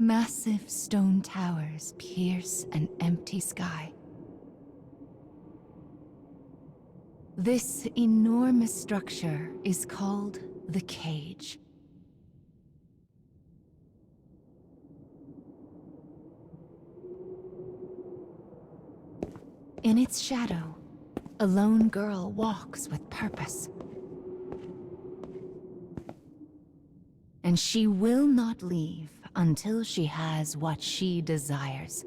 Massive stone towers pierce an empty sky. This enormous structure is called the cage. In its shadow, a lone girl walks with purpose. And she will not leave until she has what she desires.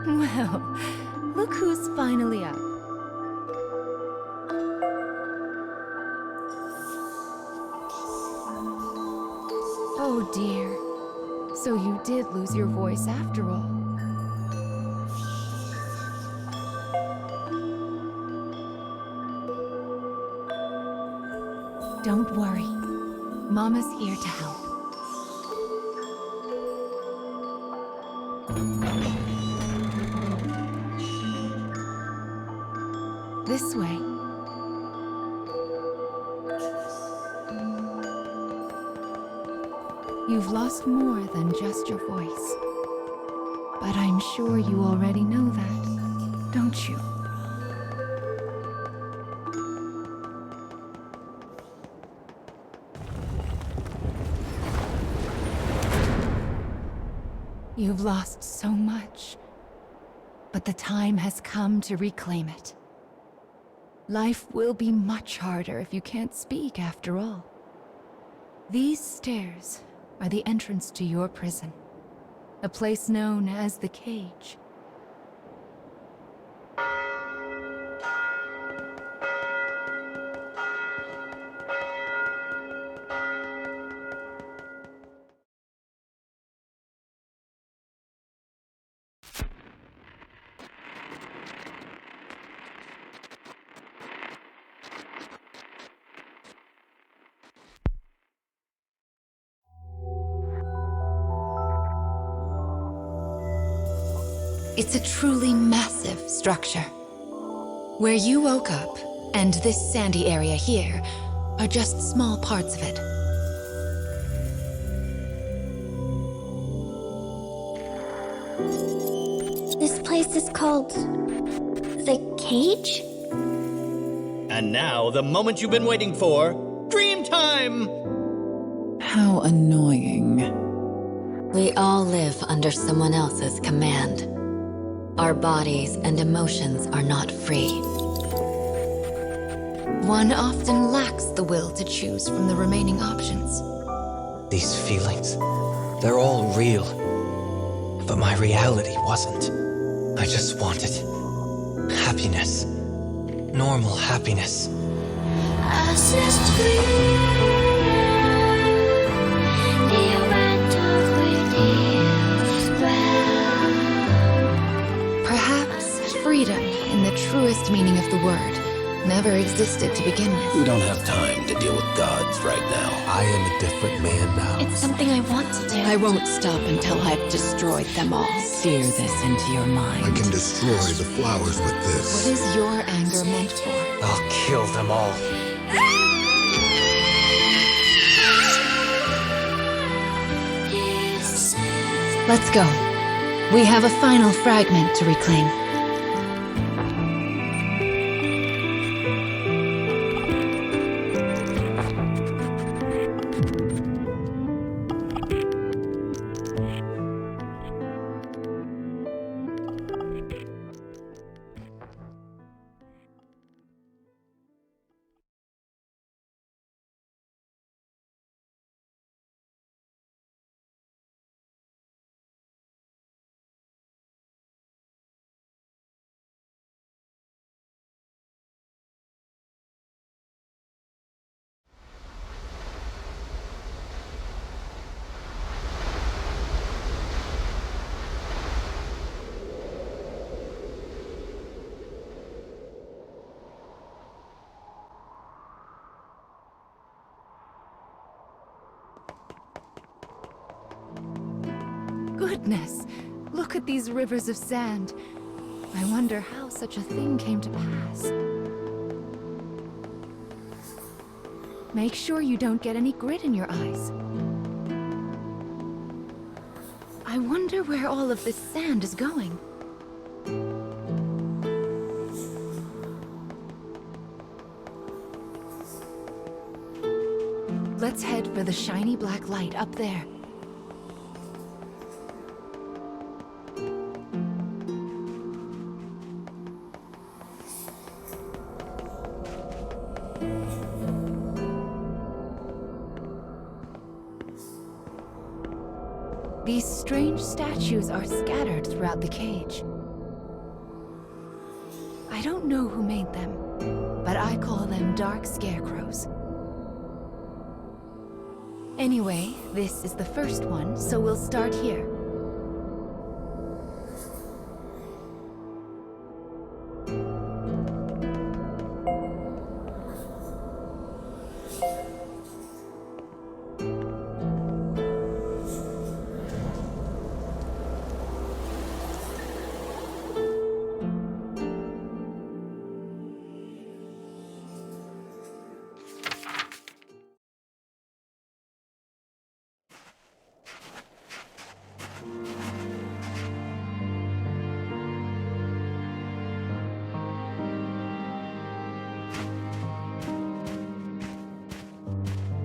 Well, look who's finally up. Oh dear. So you did lose your voice after all. Don't worry. Mama's here to help. This way. You've lost more than just your voice. But I'm sure you already know that, don't you? You've lost so much, but the time has come to reclaim it. Life will be much harder if you can't speak after all. These stairs are the entrance to your prison, a place known as the Cage. It's a truly massive structure. Where you woke up, and this sandy area here, are just small parts of it. This place is called... the Cage? And now, the moment you've been waiting for, dream time! How annoying. We all live under someone else's command. Our bodies and emotions are not free. One often lacks the will to choose from the remaining options. These feelings, they're all real. But my reality wasn't. I just wanted happiness. Normal happiness. Perhaps freedom, in the truest meaning of the word, never existed to begin with. We don't have time to deal with gods right now. I am a different man now. It's something I want to do. I won't stop until I've destroyed them all. Sear this into your mind. I can destroy the flowers with What this. is your anger meant for? I'll kill them all. Let's go. We have a final fragment to reclaim. Goodness, look at these rivers of sand. I wonder how such a thing came to pass. Make sure you don't get any grit in your eyes. I wonder where all of this sand is going. Let's head for the shiny black light up there. These strange statues are scattered throughout the cage. I don't know who made them, but I call them dark scarecrows. Anyway, this is the first one, so we'll start here.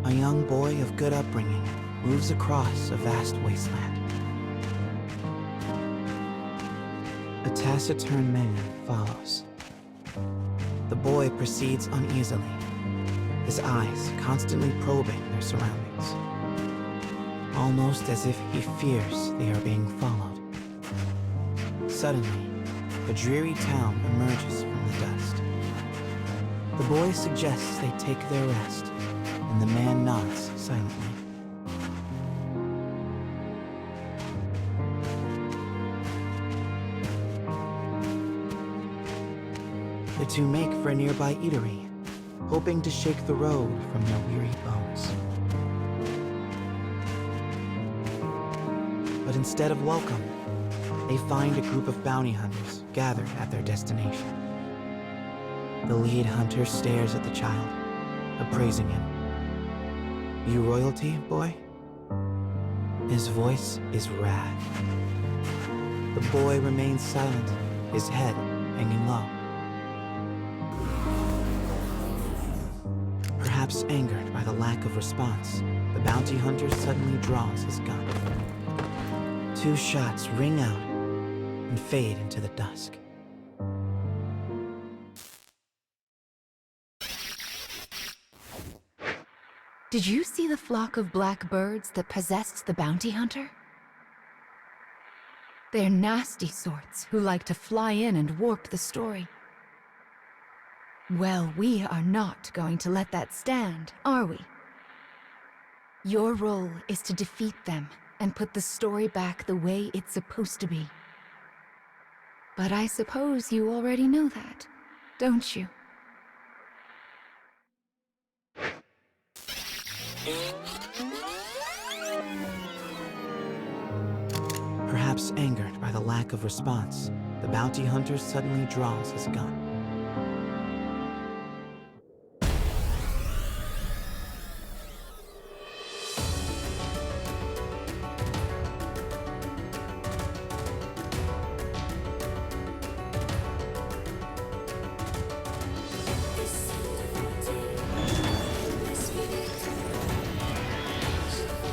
A young boy of good upbringing moves across a vast wasteland. taciturn man follows. The boy proceeds uneasily, his eyes constantly probing their surroundings, almost as if he fears they are being followed. Suddenly, a dreary town emerges from the dust. The boy suggests they take their rest, and the man nods silently. The two make for a nearby eatery, hoping to shake the road from their weary bones. But instead of welcome, they find a group of bounty hunters gathered at their destination. The lead hunter stares at the child, appraising him. "You royalty, boy?" His voice is wrath. The boy remains silent, his head hanging low. Perhaps angered by the lack of response, the bounty hunter suddenly draws his gun. 2 shots ring out and fade into the dusk. Did you see the flock of black birds that possessed the bounty hunter? They're nasty sorts who like to fly in and warp the story. Well, we are not going to let that stand, are we? Your role is to defeat them and put the story back the way it's supposed to be. But I suppose you already know that, don't you? Perhaps angered by the lack of response, the bounty hunter suddenly draws his gun.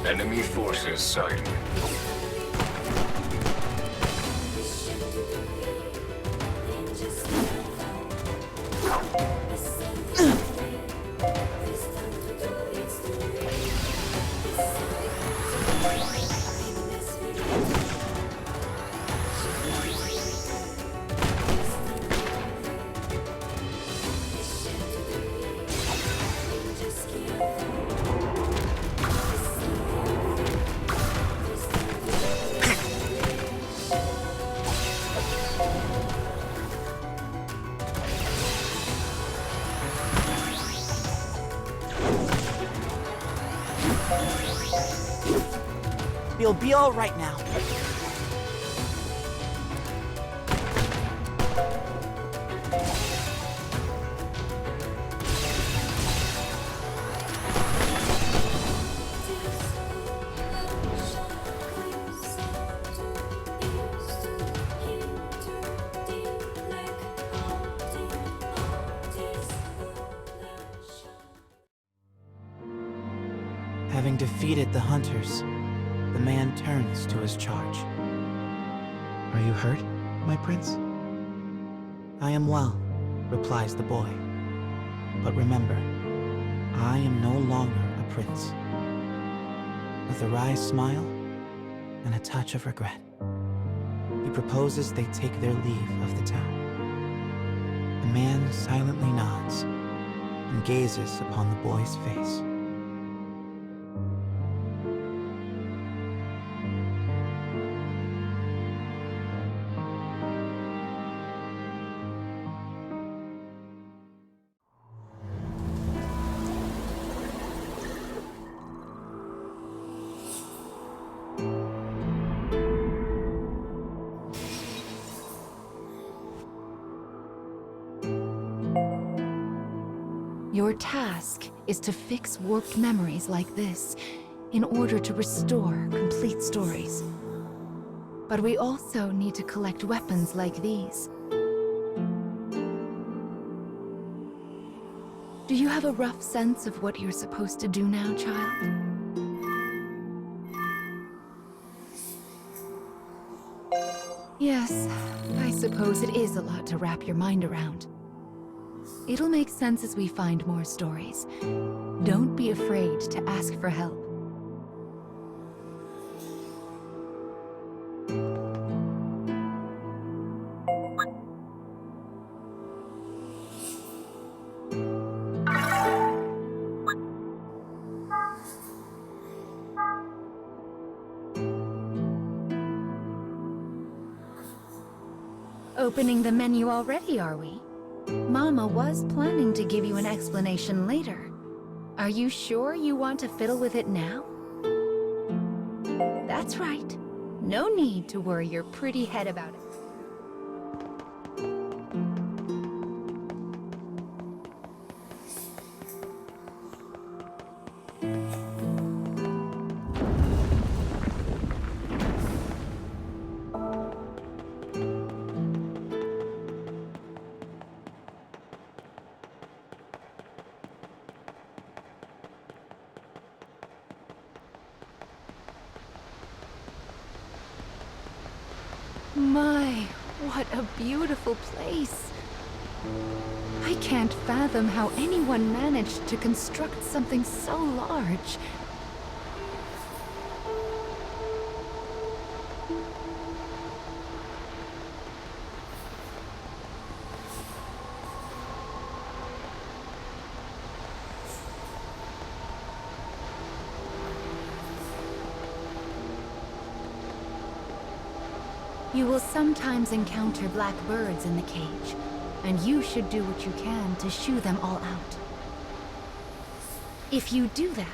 Enemy forces sighted. You'll be all right now. Having defeated the hunters, the man turns to his charge. "Are you hurt, my prince?" "I am well," replies the boy. "But remember, I am no longer a prince." With a wry smile and a touch of regret, he proposes they take their leave of the town. The man silently nods and gazes upon the boy's face. Your task is to fix warped memories like this in order to restore complete stories. But we also need to collect weapons like these. Do you have a rough sense of what you're supposed to do now, child? Yes, I suppose it is a lot to wrap your mind around. It'll make sense as we find more stories. Don't be afraid to ask for help. Opening the menu already, are we? Mama was planning to give you an explanation later. Are you sure you want to fiddle with it now? That's right. No need to worry your pretty head about it. My, what a beautiful place. I can't fathom how anyone managed to construct something so large. You will sometimes encounter black birds in the cage, and you should do what you can to shoo them all out. If you do that,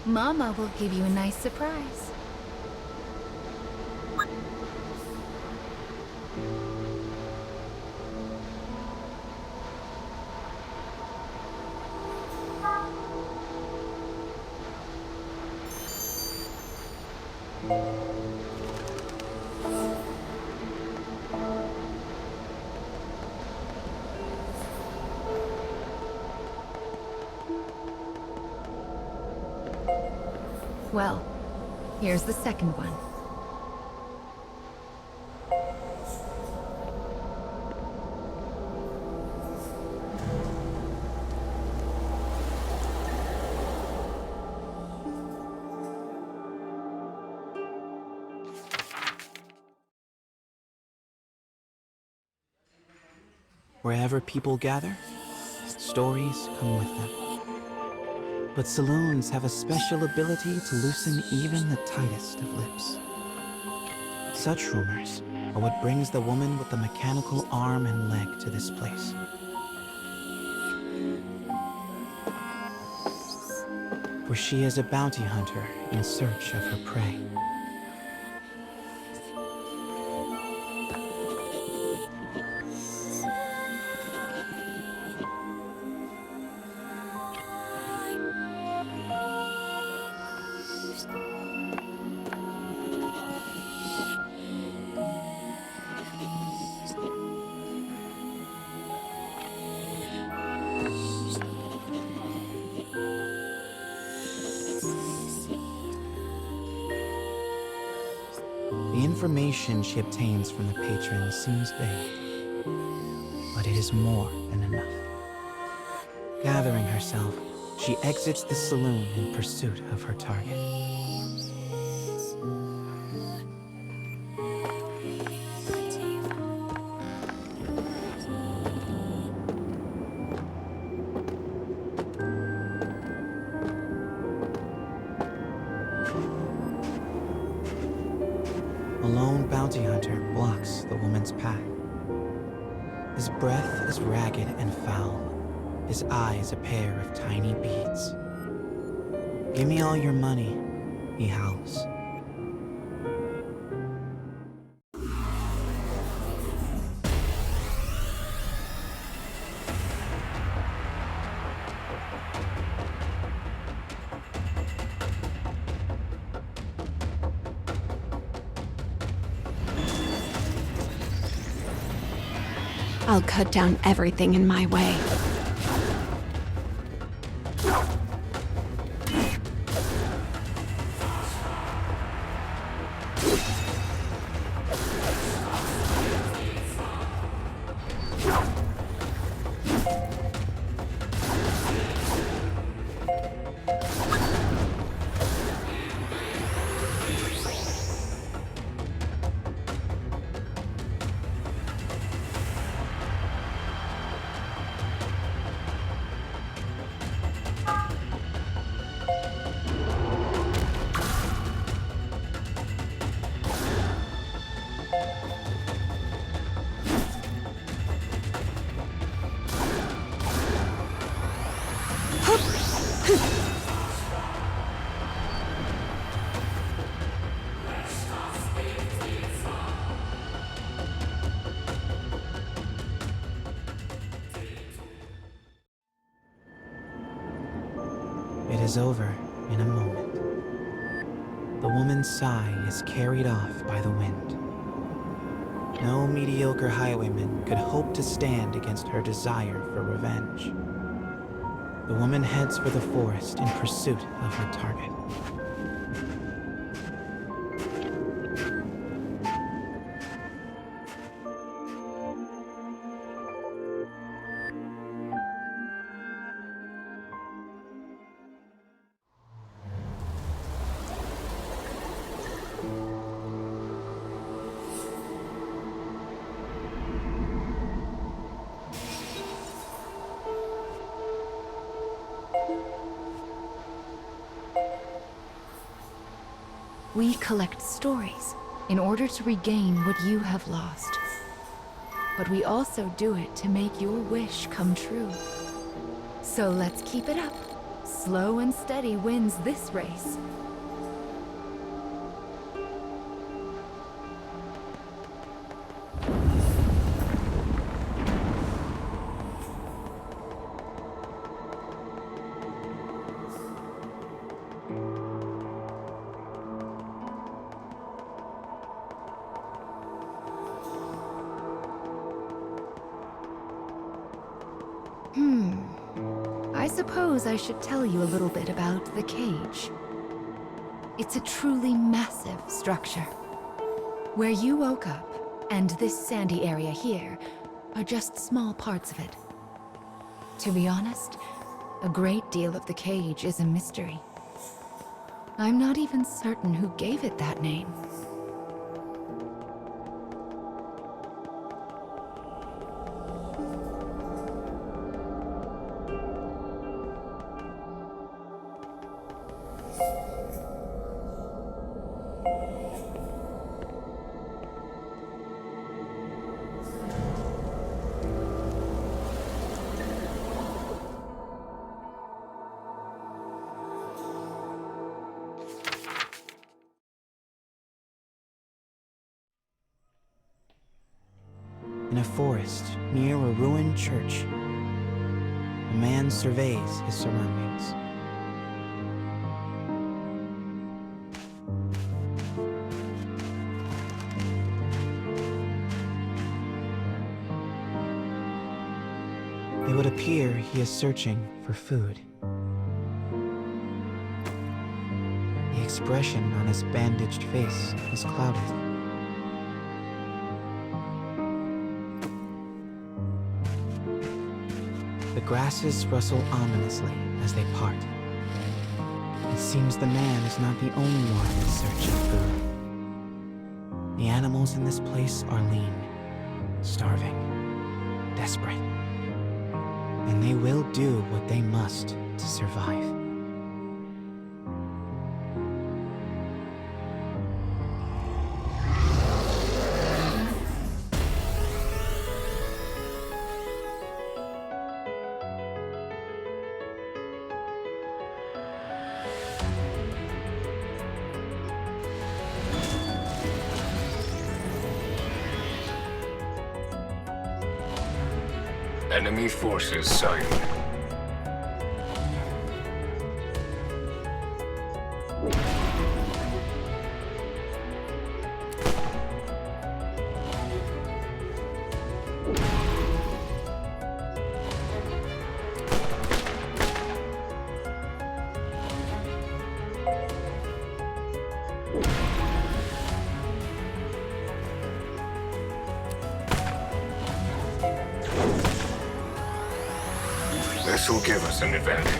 Mama will give you a nice surprise. Well, here's the second one. Wherever people gather, stories come with them. But saloons have a special ability to loosen even the tightest of lips. Such rumors are what brings the woman with the mechanical arm and leg to this place. For she is a bounty hunter in search of her prey. The information she obtains from the patrons seems vague, but it is more than enough. Gathering herself, she exits the saloon in pursuit of her target. A lone bounty hunter blocks the woman's path. His breath is ragged and foul, his eyes a pair of tiny beads. "Give me all your money," he howls. I'll cut down everything in my way. is over in a moment. The woman's sigh is carried off by the wind. No mediocre highwayman could hope to stand against her desire for revenge. The woman heads for the forest in pursuit of her target. We collect stories in order to regain what you have lost. But we also do it to make your wish come true. So let's keep it up. Slow and steady wins this race. I suppose I should tell you a little bit about the cage. It's a truly massive structure. Where you woke up, and this sandy area here, are just small parts of it. To be honest, a great deal of the cage is a mystery. I'm not even certain who gave it that name. In a forest near a ruined church, a man surveys his surroundings. It would appear he is searching for food. The expression on his bandaged face is clouded. The grasses rustle ominously as they part. It seems the man is not the only one searching food. The animals in this place are lean, starving, desperate. And they will do what they must to survive. Enemy forces sighted. This will give us an advantage.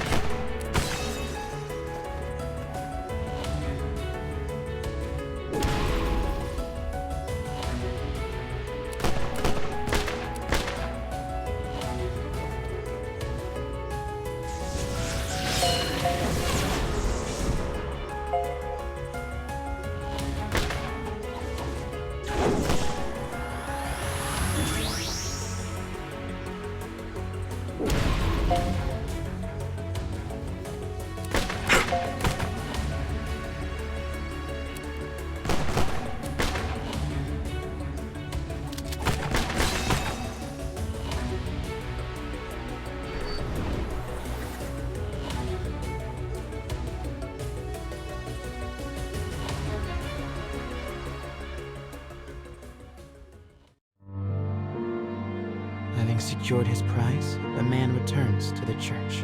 secured his prize, the man returns to the church.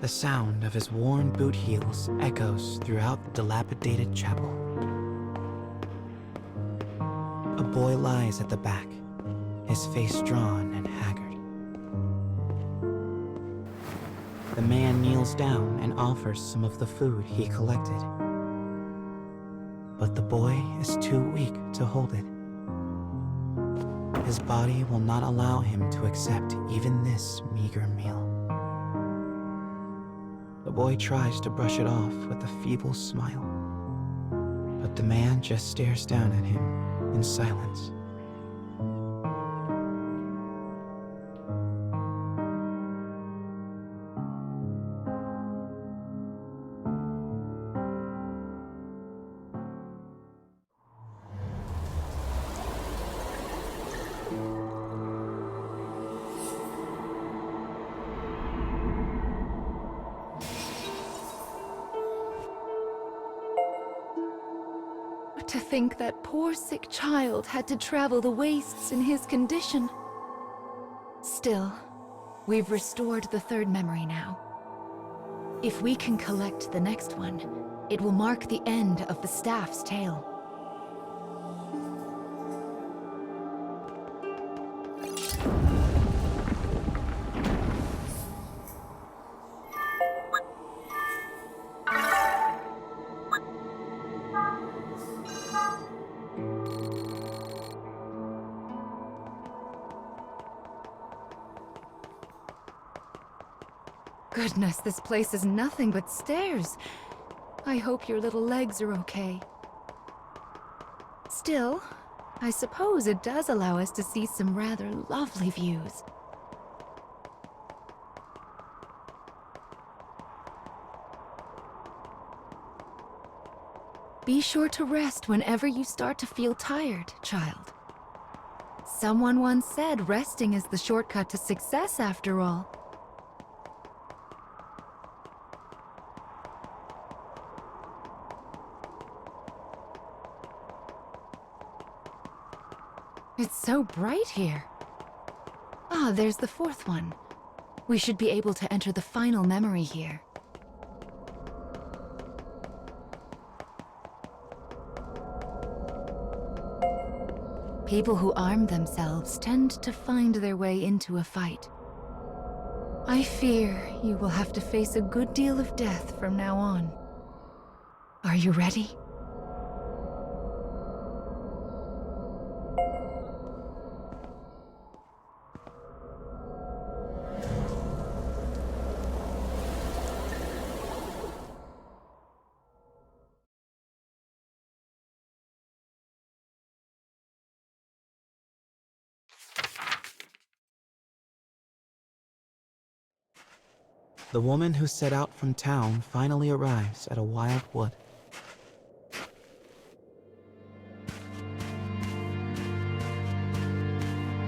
The sound of his worn boot heels echoes throughout the dilapidated chapel. A boy lies at the back, his face drawn and haggard. The man kneels down and offers some of the food he collected. But the boy is too weak to hold it. His body will not allow him to accept even this meager meal. The boy tries to brush it off with a feeble smile, but the man just stares down at him in silence. To think that poor sick child had to travel the wastes in his condition. Still, we've restored the third memory now. If we can collect the next one, it will mark the end of the staff's tale. Goodness, this place is nothing but stairs. I hope your little legs are okay. Still, I suppose it does allow us to see some rather lovely views. Be sure to rest whenever you start to feel tired, child. Someone once said resting is the shortcut to success after all. It's so bright here. Ah, there's the fourth one. We should be able to enter the final memory here. People who arm themselves tend to find their way into a fight. I fear you will have to face a good deal of death from now on. Are you ready? The woman who set out from town finally arrives at a wild wood.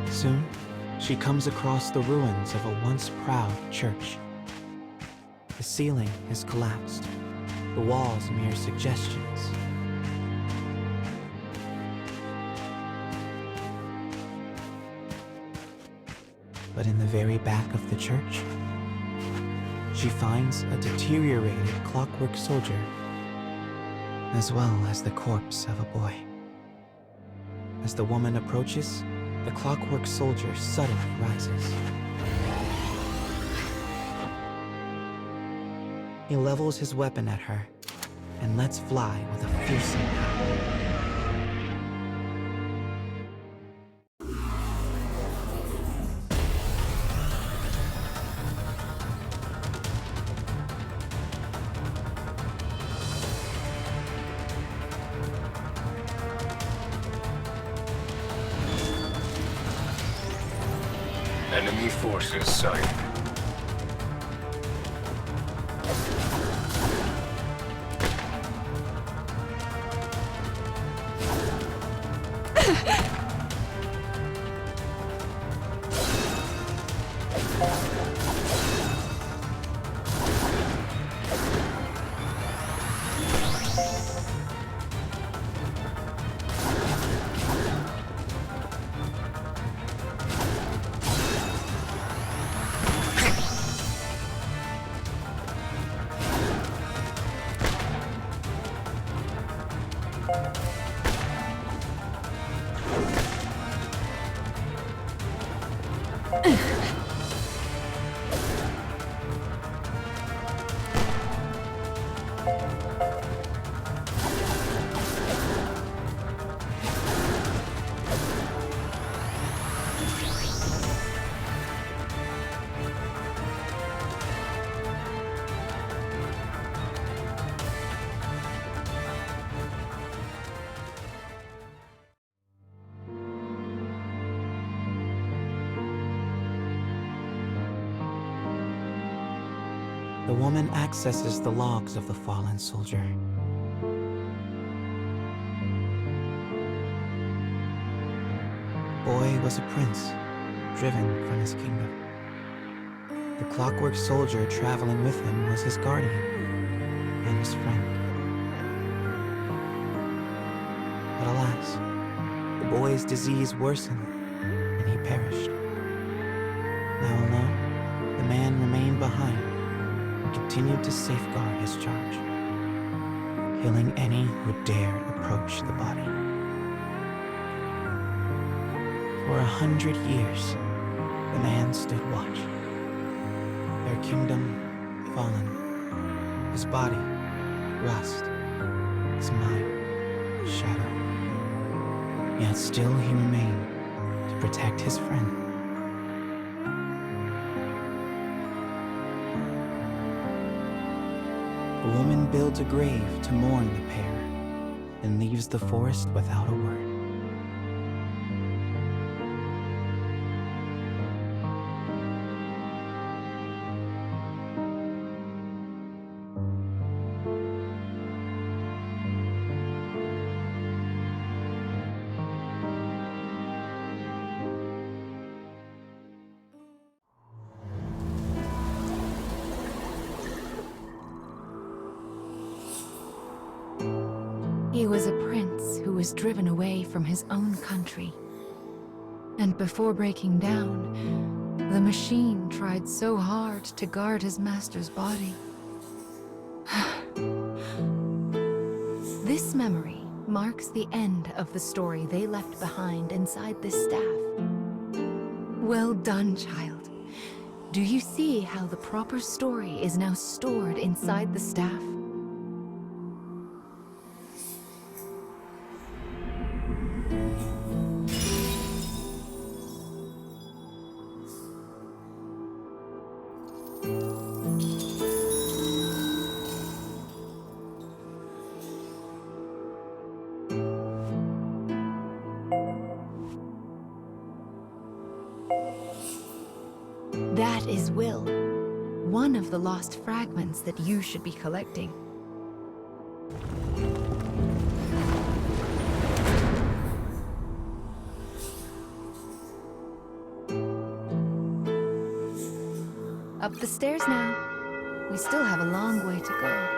Soon, she comes across the ruins of a once proud church. The ceiling has collapsed, the walls mere suggestions. But in the very back of the church, she finds a deteriorated clockwork soldier, as well as the corpse of a boy. As the woman approaches, the clockwork soldier suddenly rises. He levels his weapon at her and lets fly with a fearsome howl. Enemy forces sighted. The woman accesses the logs of the fallen soldier. Boy was a prince, driven from his kingdom. The clockwork soldier traveling with him was his guardian and his friend. But alas, the boy's disease worsened and he perished. Now alone, the man remained behind and continued to safeguard his charge, killing any who dared approach the body. For 100 years, the man stood watch. Their kingdom fallen, his body rust, his mind shadow. Yet still he remained to protect his friend. The woman builds a grave to mourn the pair, and leaves the forest without a word. He was a prince who was driven away from his own country. And before breaking down, the machine tried so hard to guard his master's body. This memory marks the end of the story they left behind inside this staff. Well done, child. Do you see how the proper story is now stored inside the staff? That is Will, one of the lost fragments that you should be collecting. Up the stairs now. We still have a long way to go.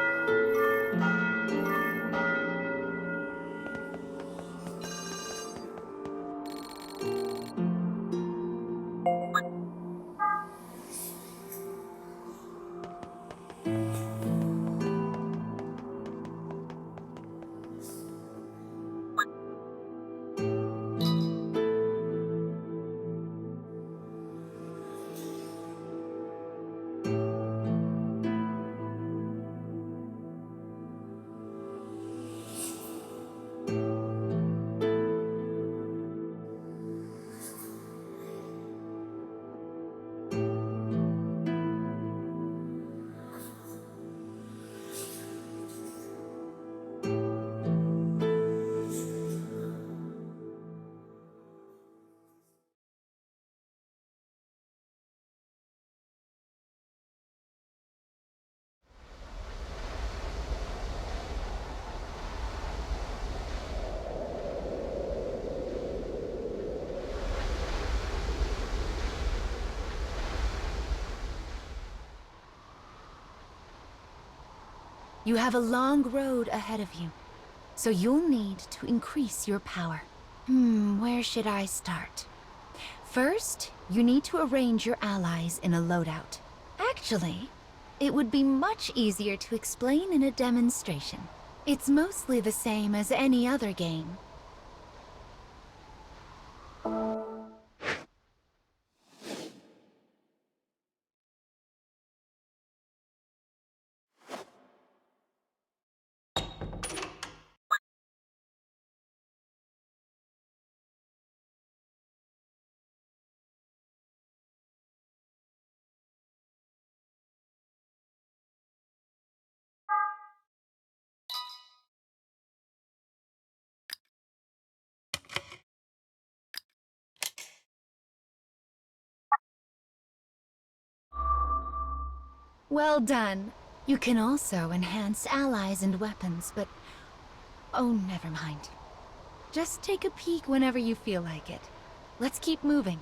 You have a long road ahead of you, so you'll need to increase your power. Where should I start? First, you need to arrange your allies in a loadout. Actually, it would be much easier to explain in a demonstration. It's mostly the same as any other game. Well done. You can also enhance allies and weapons, but... oh, never mind. Just take a peek whenever you feel like it. Let's keep moving.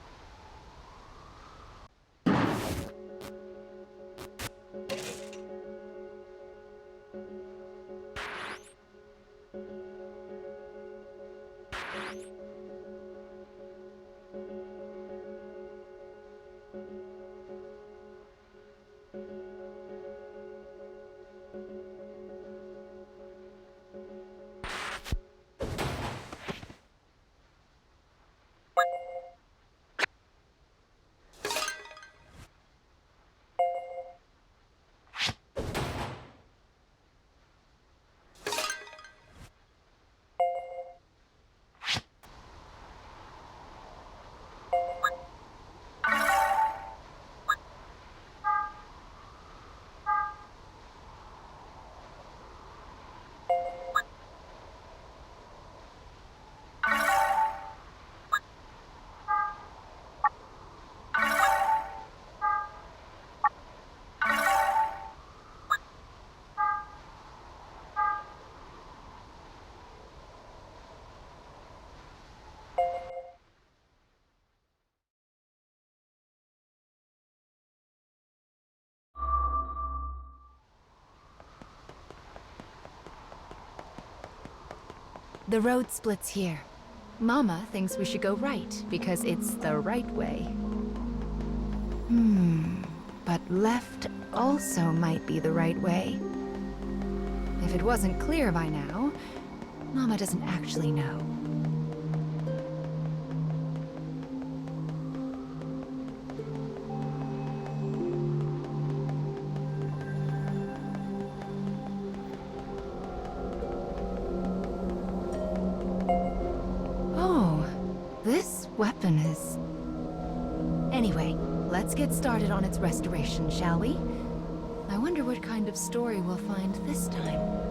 The road splits here. Mama thinks we should go right, because it's the right way. But left also might be the right way. If it wasn't clear by now, Mama doesn't actually know. This weapon is... Anyway, let's get started on its restoration, shall we? I wonder what kind of story we'll find this time.